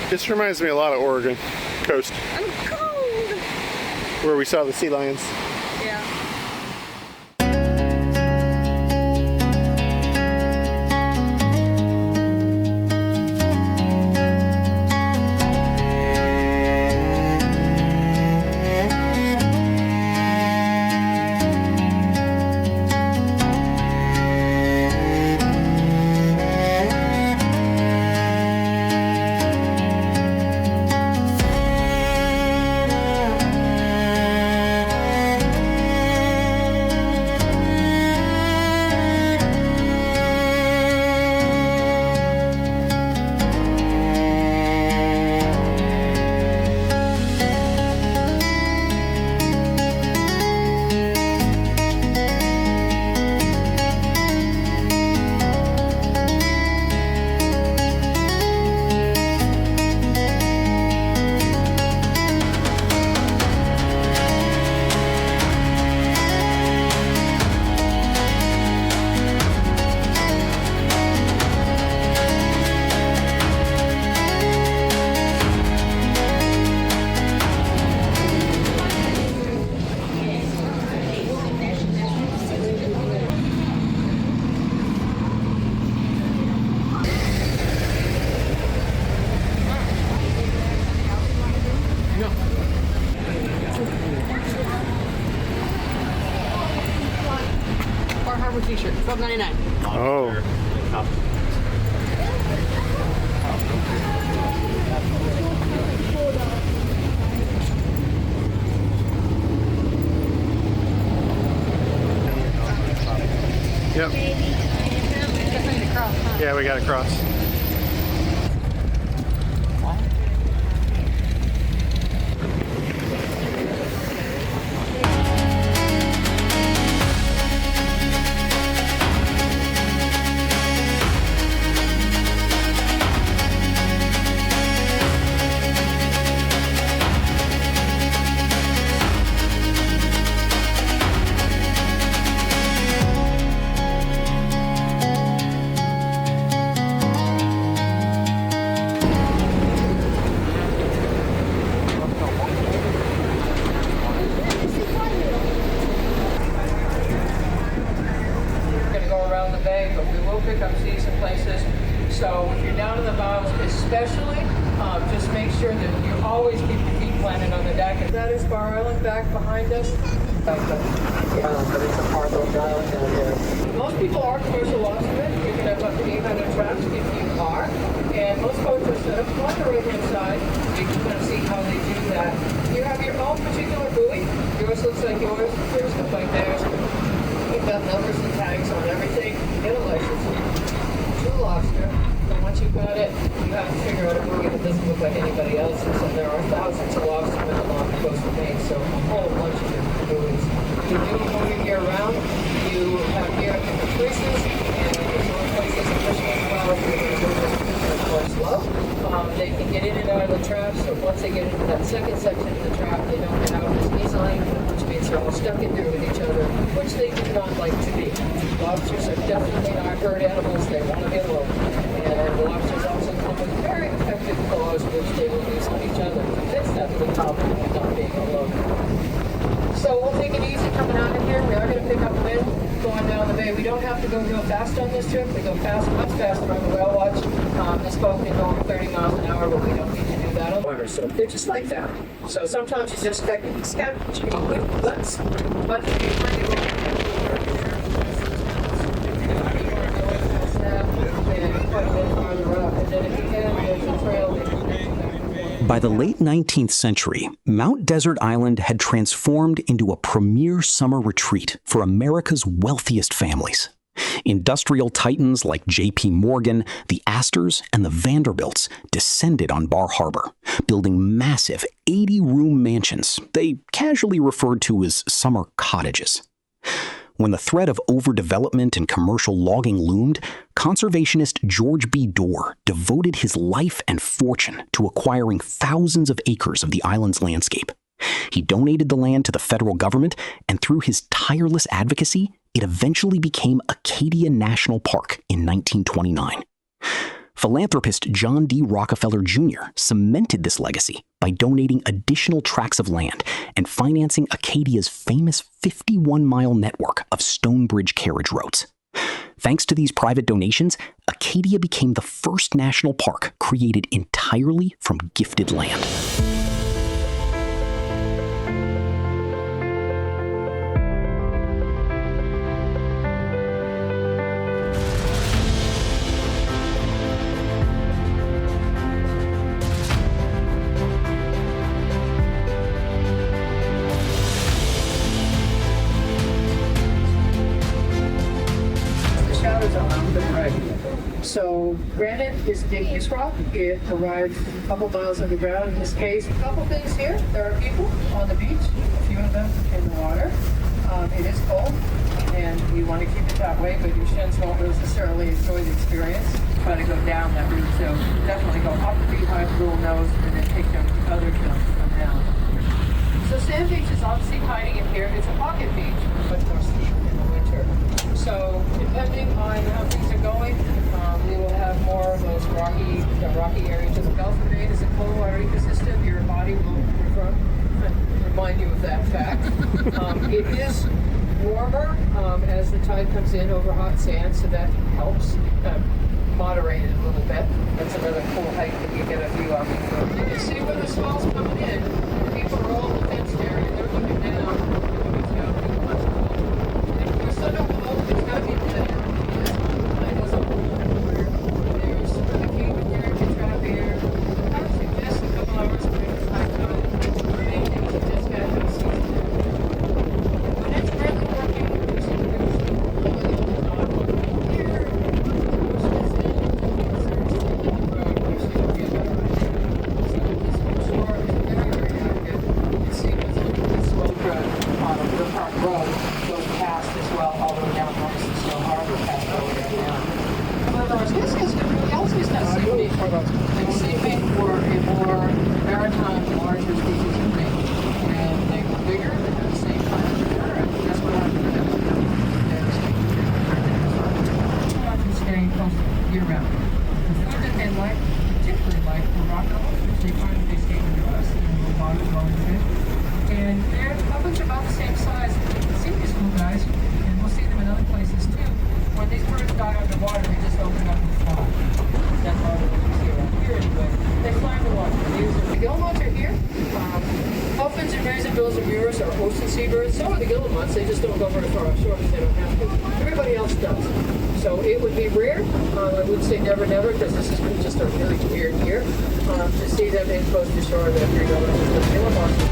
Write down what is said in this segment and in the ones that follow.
This reminds me a lot of Oregon coast. I'm cold. Where we saw the sea lions. Yeah. T-shirt, $12.99. Oh. Yep. Yeah, we got to cross. But we will pick up seats in places. So if you're down in the bows, especially, just make sure that you always keep your feet planted on the deck. And that is Bar Island back behind us. But it's a part of island down here. Most people are commercial lobstermen. You can have up to 800 traps if you are. And most boats are set up on the right-hand side. You can kind of see how they do that. You have your own particular buoy. Yours looks like yours. Yours looks like theirs. You've got numbers and tags on everything. Get a license. To lobster. And once you've got it, you have to figure out a buoy that doesn't look like anybody else's. And there are thousands of lobstermen along the coast of Maine, so a whole bunch of different buoys. You do a buoy year round. You have gear at different places, and there's other places in Michigan as well. If you're going to do this, of course, slow. They can get in and out of the trap, so once they get into that second section of the trap, they don't get out as easily, which means they're all stuck in there with each other, which they do not like to be. Lobsters are definitely not herd animals. They want to be alone. And lobsters also come with very effective claws, which they will use on each other. That's definitely the problem with not being alone. So we'll take it easy coming out of here. We are going to pick up wind going down the bay. We don't have to go real fast on this trip. We go fast, much faster on the whale watch. This boat can go over 30 miles an hour, but we don't need to do that on water. So they're just like that. So sometimes you just scavenge with butts. But if you find it quite a bit farther up, and then if you can, there's a trail that you can. By the late 19th century, Mount Desert Island had transformed into a premier summer retreat for America's wealthiest families. Industrial titans like J.P. Morgan, the Astors, and the Vanderbilts descended on Bar Harbor, building massive 80-room mansions they casually referred to as summer cottages. When the threat of overdevelopment and commercial logging loomed, conservationist George B. Dorr devoted his life and fortune to acquiring thousands of acres of the island's landscape. He donated the land to the federal government, and through his tireless advocacy, it eventually became Acadia National Park in 1929. Philanthropist John D. Rockefeller Jr. cemented this legacy by donating additional tracts of land and financing Acadia's famous 51-mile network of Stonebridge carriage roads. Thanks to these private donations, Acadia became the first national park created entirely from gifted land. So granite is igneous rock. It arrived a couple miles underground. In this case, a couple things here. There are people on the beach, a few of them in the water. It is cold, and you want to keep it that way, but your shins won't necessarily enjoy the experience. Try to go down that route, so definitely go up the beehive, little nose, and then take them to other jumps to come down. So Sand Beach is obviously hiding in here. It's a pocket beach, much more steep in the winter. So depending on how things are going, we will have more of those rocky areas of the Gulf of Maine. Is a cold water ecosystem. Your body will remind you of that fact. It is warmer as the tide comes in over hot sand, so that helps moderate it a little bit. That's another cool hike that you get a view of. You can see where the swell's coming in. People are all in the fenced area. They're looking down. And if there's sun up below, there's got to be better. Some of the guillemots, they just don't go very far offshore because they don't have to. Everybody else does. So it would be rare. I would say never, never, because this has been just a really weird year to see them in close to shore that you're going to the guillemots.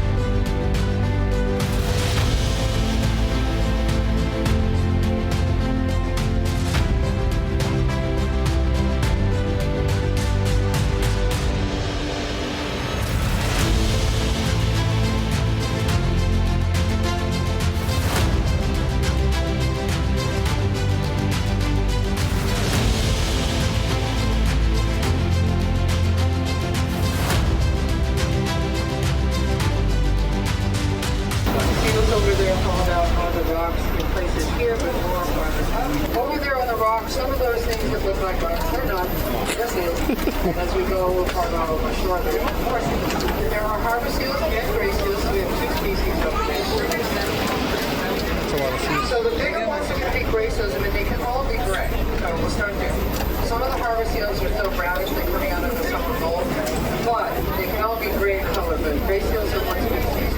Some of those things that look like rocks, they're not. This is. As we go a little farther over shore, there are harbor seals and gray seals. We have two species of them. So the bigger ones are going to be gray seals. I mean, they can all be gray. So we'll start there. Some of the harbor seals are still brownish. They're coming out of the summer mold. But they can all be gray in color. But gray seals are one species.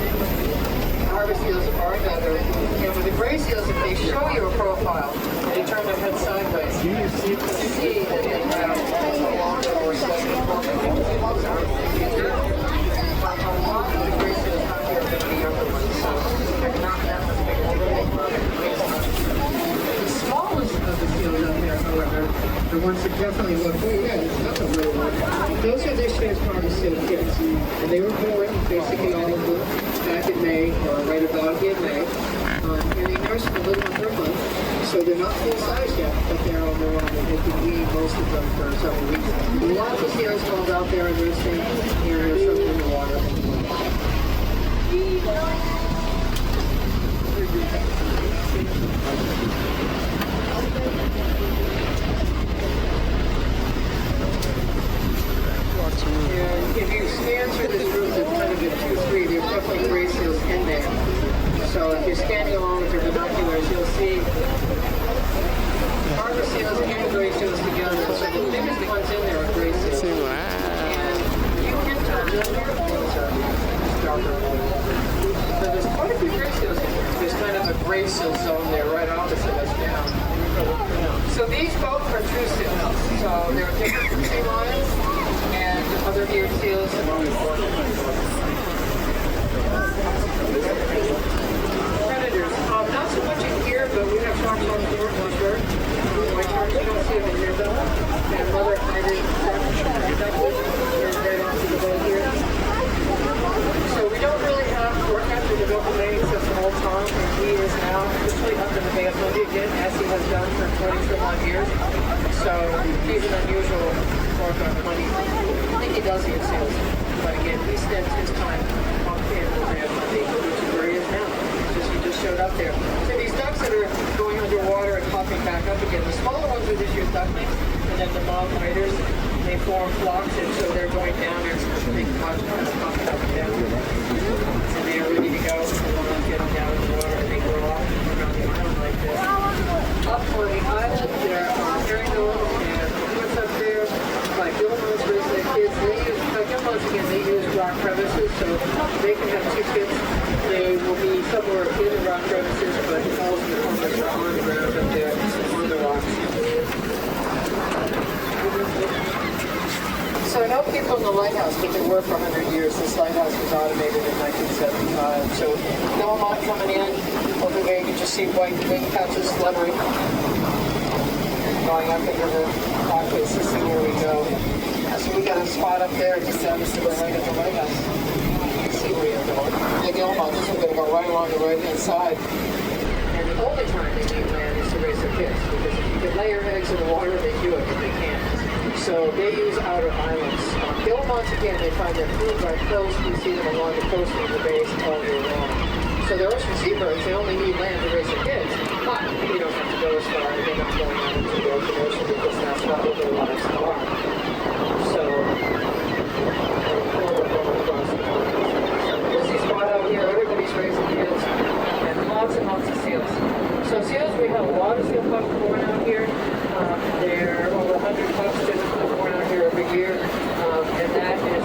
Harbor seals are another. And with the gray seals, if they show you a profile, they turn their head sideways. You can see that they have a longer or slightly longer the gray seals out here are going to be younger ones, so they're not that much bigger. The smallest of the seals out there, however, the ones that definitely look, oh yeah, there's nothing really like that. Those are this year's harbor seal kids. And they were born, basically all of them, back in May, or right about in May. And they nurse for a little under a month. So they're not full size yet, but they're on their own, and they can wean most of them for several weeks. Lots of seals called out there in this thing, area, something in the water. see harbor seals and gray seals together. So the biggest ones in there are gray seals. And you can tell they're darker. So there's quite a few gray seals in here. There's kind of a gray seal zone there right opposite us now. So these both are true seals. So they're different from sea lions and other eared seals. Predators. Not so much in here, but we have sharks on board for sure. White sharks, you don't see them in here though. And mother hybrid sharks are protected. They're right off to the boat here. So we don't really have forecast to develop Maine except for old Tom, and he is now officially up in the Bay of Fundy again, as he has done for 20 some odd years. So he's an unusual orca when I think he does eat seals. But again, he spends his time off in the Bay of Fundy, which is where he is now. He just showed up there. So these ducks that are going underwater and popping back up again, the smaller ones are this year's ducklings, and then the mom waders, they form flocks, and so they're going down there, so they kind of popping up and down. And they are ready to go. They want to get them down in the water, and they go off around the island like this. Up on the island, there are herring dogs and what's up there. Like Gilmore's raise their kids. They use, like Gilmore's again, they use rock crevices, so they can have two kids. They will be somewhere in the rock crevices, but all of the farmers are on the ground up there on the rocks. So I know people in the lighthouse, but they were for 100 years. This lighthouse was automated in 1975. So no amount coming in. Over there you can just see white wing patches fluttering. Going up into the rock faces, and here we go. So we got a spot up there just down to the right of the lighthouse. You can see where you're going. The Gilmore's are going to go right along the right-hand side. And the only time they need land is to raise their kids, because if you can lay your eggs in the water, they do it, but they can't. So they use outer islands. Gilmore's, again, they find their food by coast. We see them along the coast of the bays all year long. So they're ocean seabirds. They only need land to raise their kids. But you don't have to go as far. They're not going out into the open ocean because that's not what their lives are. So, this is spot out here. Everybody's raising kids. And lots of seals. So seals, we have a lot of seal pups born out here. There are over 100 pups just born out here every year. And that is,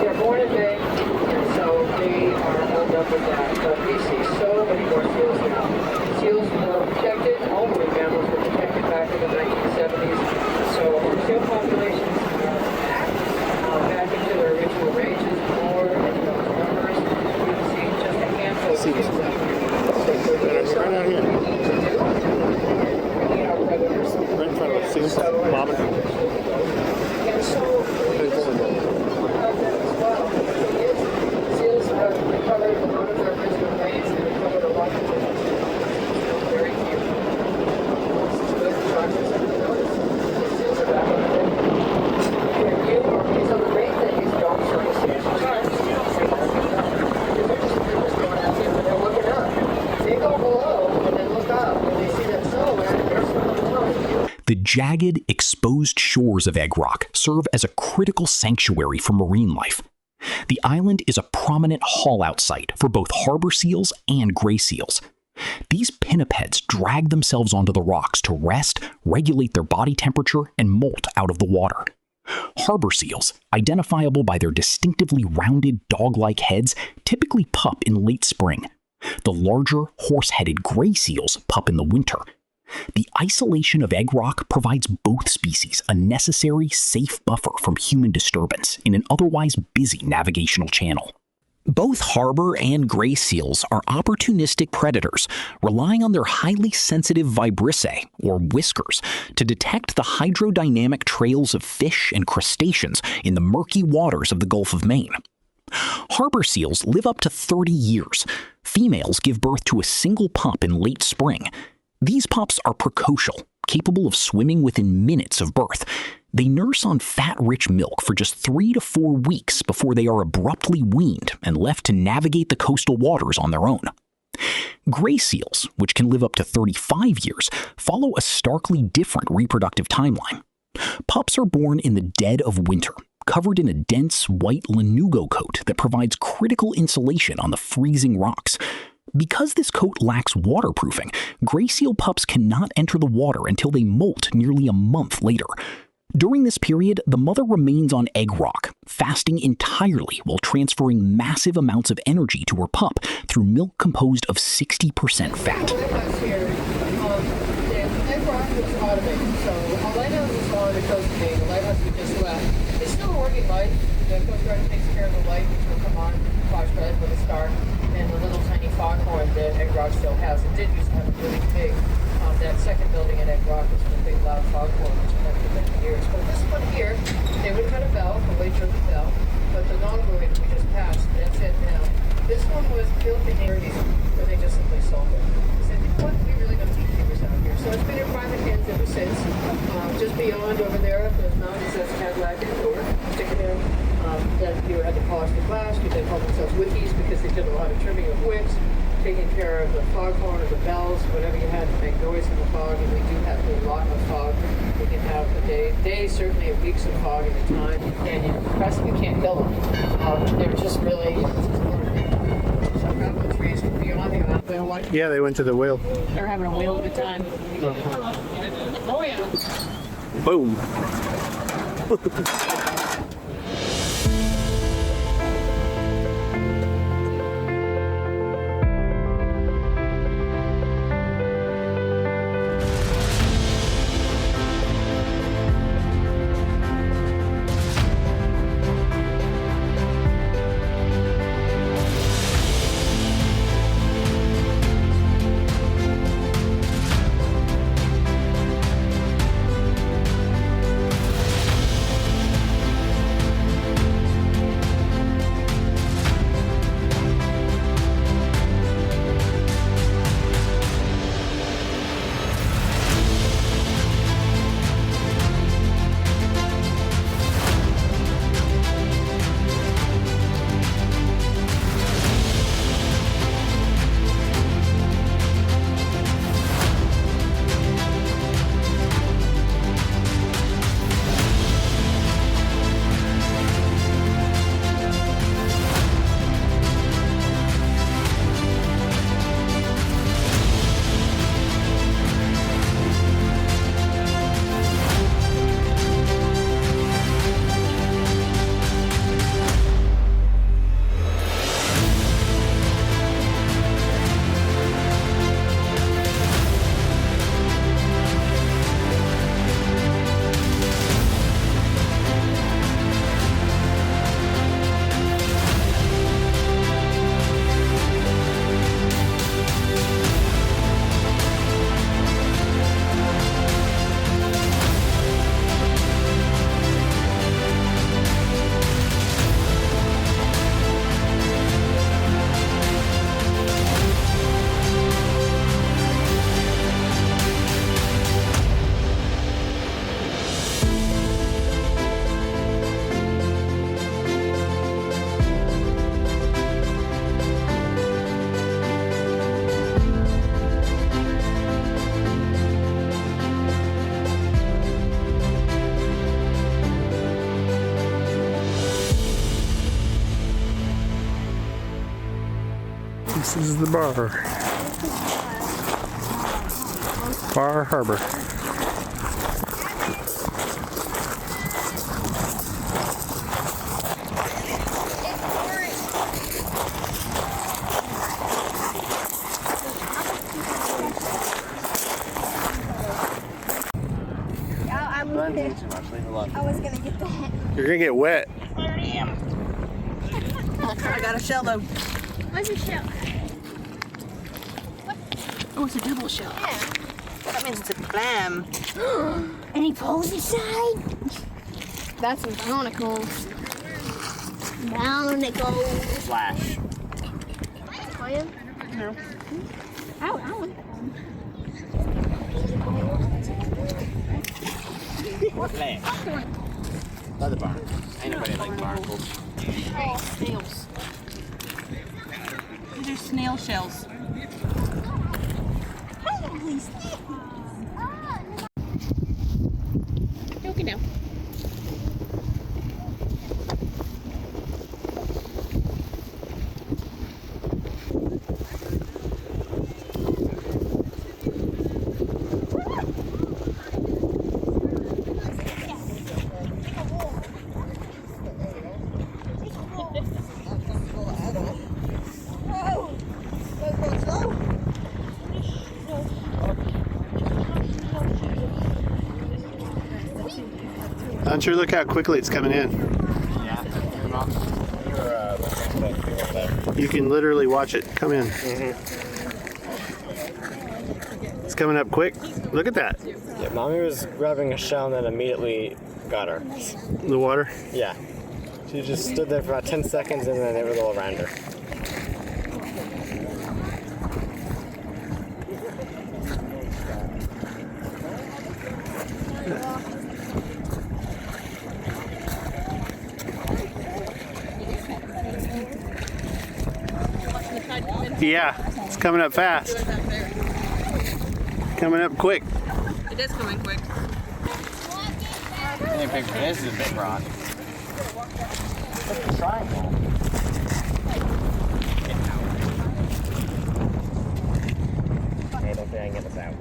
they're born in May, and so they are held up with that. But we see so many more seals now. Seals were protected, all marine mammals were protected back in the 1970s. So our seal populations are back into their original ranges, more in those numbers. You can see just a handful of seals out here. So Right out here. Right in front of us. See them bobbing? And so, seals have recovered a lot of their original range and recovered a lot of their very few. Good choices have been noticed. The seals are back on the day. So the great thing is don't circle seals. They're just going out there, but they're looking up. They go below and then look up and they see that silhouette, they're swimming below. The jagged, exposed shores of Egg Rock serve as a critical sanctuary for marine life. The island is a prominent haul-out site for both harbor seals and gray seals. These pinnipeds drag themselves onto the rocks to rest, regulate their body temperature, and molt out of the water. Harbor seals, identifiable by their distinctively rounded dog-like heads, typically pup in late spring. The larger, horse-headed gray seals pup in the winter. The isolation of Egg Rock provides both species a necessary, safe buffer from human disturbance in an otherwise busy navigational channel. Both harbor and gray seals are opportunistic predators, relying on their highly sensitive vibrissae, or whiskers, to detect the hydrodynamic trails of fish and crustaceans in the murky waters of the Gulf of Maine. Harbor seals live up to 30 years. Females give birth to a single pup in late spring. These pups are precocial, capable of swimming within minutes of birth. They nurse on fat-rich milk for just 3 to 4 weeks before they are abruptly weaned and left to navigate the coastal waters on their own. Gray seals, which can live up to 35 years, follow a starkly different reproductive timeline. Pups are born in the dead of winter, covered in a dense white lanugo coat that provides critical insulation on the freezing rocks. Because this coat lacks waterproofing, gray seal pups cannot enter the water until they molt nearly a month later. During this period, the mother remains on egg rock, fasting entirely while transferring massive amounts of energy to her pup through milk composed of 60% fat. The egg rock was automated, so our lighthouse is on, it goes to Maine. The lighthouse we just left. It's still a working light. The Coast Guard takes care of the light, which will come on, flash red with a star, and the little tiny foghorn that Egg Rock still has. It did used to have a really big, that second building at Egg Rock was a big loud foghorn, which has been for many years. But this one here, they would cut a bell, a weight-driven bell, but the non-void we just passed, that's it now. This one was built in the 80s, where they just simply sold it. They said, you know what, we really don't need keepers out here. So it's been in private hands ever since. Just beyond over there, those mountains, that's Cadillac and door, sticking in. Then you had to polish the glass, you did call themselves wikis because they did a lot of trimming of wicks, taking care of the foghorn or the bells, whatever you had to make noise in the fog, and we do have a lot of fog. We can have a day, certainly weeks of fog at a time, and you can't kill them. They're just really, some gravel trees beyond the island. Yeah, they went to the whale. They're having a whale of a time. Oh yeah. Boom. This is the bar. Bar Harbor. I was gonna get that. You're gonna get wet. I got a shell though. What's a shell? Oh, it's a double shell. Yeah. That means it's a clam. Any poles inside? That's some barnacles. Barnacles. Flash. Clam? No. I want Flash. Another barnacle. Ain't nobody like barnacles. Snails. These are snail shells. Okay, now. Hunter, look how quickly it's coming in. Yeah. You can literally watch it come in. It's coming up quick. Look at that. Yeah, Mommy was grabbing a shell and then immediately got her. The water. Yeah. She just stood there for about 10 seconds and then it was all around her. Yeah, it's coming up fast. Coming up quick. It is coming quick. This is a big rock. It's a triangle. I don't think I can get this out.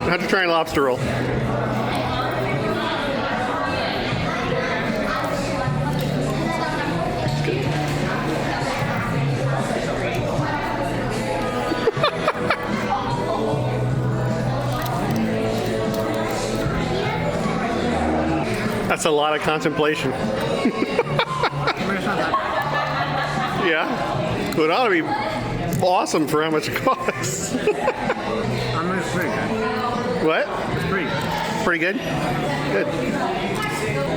How'd you try a lobster roll? That's a lot of contemplation. Yeah, but it ought to be awesome for how much it costs. It's pretty good. What? It's Pretty good? Good. I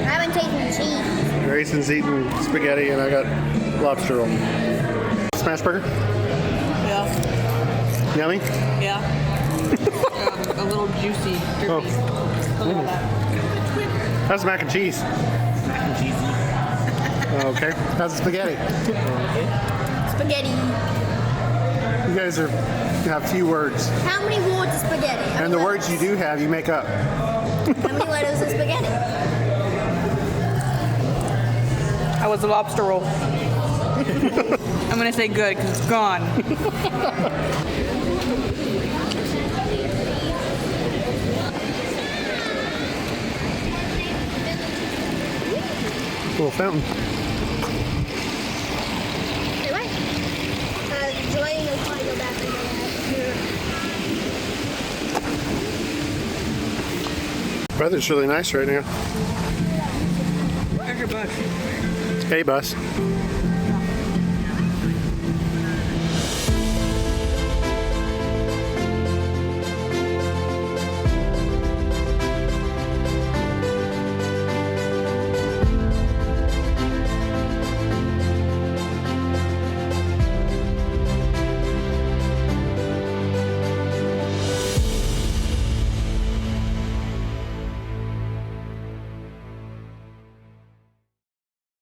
haven't taken cheese. Grayson's eating spaghetti and I got lobster roll. Smash burger? Yeah. Yummy? Yeah. A little juicy. Oh. How's mac and cheese? Okay. How's the spaghetti? Spaghetti. You guys have few words. How many words of spaghetti? And the words you do have, you make up. How many letters of spaghetti? How was the lobster roll? I'm gonna say good because it's gone. Little fountain. Hey, what? Joy will probably go back into that. Weather's really nice right now. Where's your bus? Hey, bus.